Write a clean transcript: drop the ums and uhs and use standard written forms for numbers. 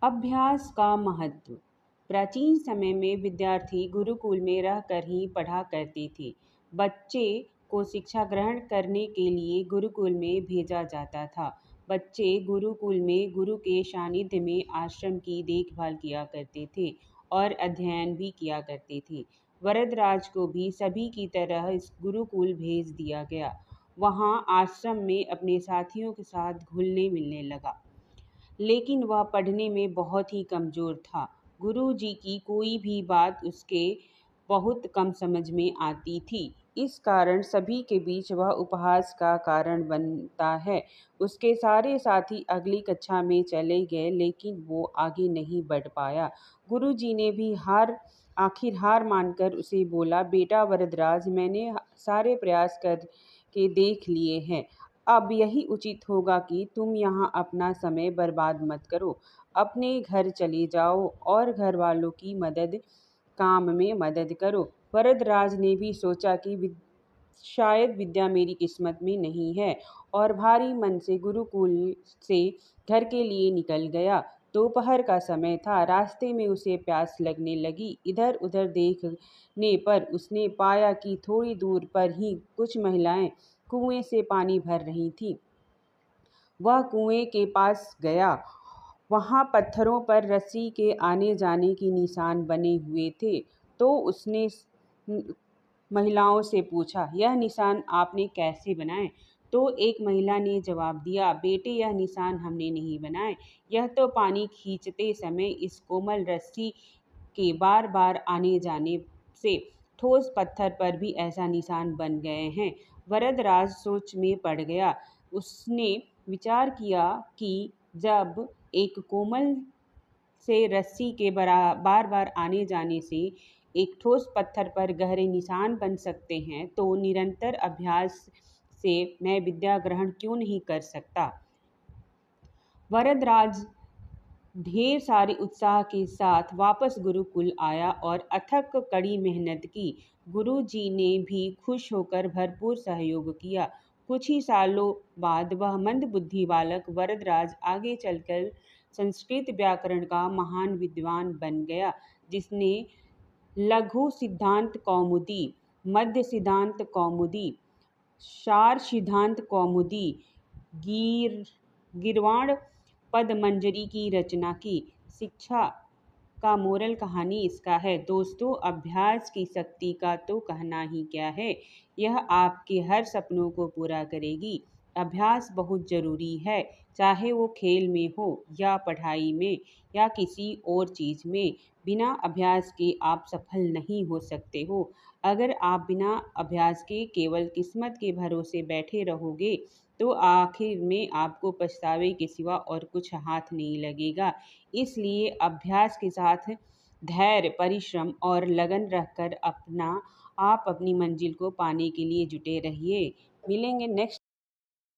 अभ्यास का महत्व। प्राचीन समय में विद्यार्थी गुरुकुल में रहकर ही पढ़ा करते थे। बच्चे को शिक्षा ग्रहण करने के लिए गुरुकुल में भेजा जाता था। बच्चे गुरुकुल में गुरु के सानिध्य में आश्रम की देखभाल किया करते थे और अध्ययन भी किया करते थे। वरदराज को भी सभी की तरह इस गुरुकुल भेज दिया गया। वहाँ आश्रम में अपने साथियों के साथ घुलने मिलने लगा, लेकिन वह पढ़ने में बहुत ही कमज़ोर था। गुरुजी की कोई भी बात उसके बहुत कम समझ में आती थी। इस कारण सभी के बीच वह उपहास का कारण बनता है। उसके सारे साथी अगली कक्षा में चले गए, लेकिन वो आगे नहीं बढ़ पाया। गुरुजी ने भी आखिर हार मानकर उसे बोला, बेटा वरदराज, मैंने सारे प्रयास कर के देख लिए हैं। अब यही उचित होगा कि तुम यहाँ अपना समय बर्बाद मत करो। अपने घर चले जाओ और घर वालों की काम में मदद करो। वरदराज ने भी सोचा कि शायद विद्या मेरी किस्मत में नहीं है, और भारी मन से गुरुकुल से घर के लिए निकल गया। दोपहर का समय था। रास्ते में उसे प्यास लगने लगी। इधर उधर देखने पर उसने पाया कि थोड़ी दूर पर ही कुछ महिलाएं कुएं से पानी भर रही थीं। वह कुएं के पास गया। वहां पत्थरों पर रस्सी के आने जाने के निशान बने हुए थे। तो उसने महिलाओं से पूछा, यह निशान आपने कैसे बनाए? तो एक महिला ने जवाब दिया, बेटे, यह निशान हमने नहीं बनाए। यह तो पानी खींचते समय इस कोमल रस्सी के बार बार आने जाने से ठोस पत्थर पर भी ऐसा निशान बन गए हैं। वरदराज सोच में पड़ गया। उसने विचार किया कि जब एक कोमल से रस्सी के बार बार आने जाने से एक ठोस पत्थर पर गहरे निशान बन सकते हैं, तो निरंतर अभ्यास से मैं विद्या ग्रहण क्यों नहीं कर सकता। वरदराज ढेर सारे उत्साह के साथ वापस गुरुकुल आया और अथक कड़ी मेहनत की। गुरुजी ने भी खुश होकर भरपूर सहयोग किया। कुछ ही सालों बाद वह मंदबुद्धि बालक वरदराज आगे चलकर संस्कृत व्याकरण का महान विद्वान बन गया, जिसने लघु सिद्धांत कौमुदी, मध्य सिद्धांत कौमुदी, सार सिद्धांत कौमुदी, गीर्वाण पदमंजरी की रचना की। शिक्षा का मोरल कहानी इसका है दोस्तों, अभ्यास की शक्ति का तो कहना ही क्या है। यह आपके हर सपनों को पूरा करेगी। अभ्यास बहुत ज़रूरी है, चाहे वो खेल में हो या पढ़ाई में या किसी और चीज़ में। बिना अभ्यास के आप सफल नहीं हो सकते हो। अगर आप बिना अभ्यास के केवल किस्मत के भरोसे बैठे रहोगे, तो आखिर में आपको पछतावे के सिवा और कुछ हाथ नहीं लगेगा। इसलिए अभ्यास के साथ धैर्य, परिश्रम और लगन रखकर आप अपनी मंजिल को पाने के लिए जुटे रहिए। मिलेंगे नेक्स्ट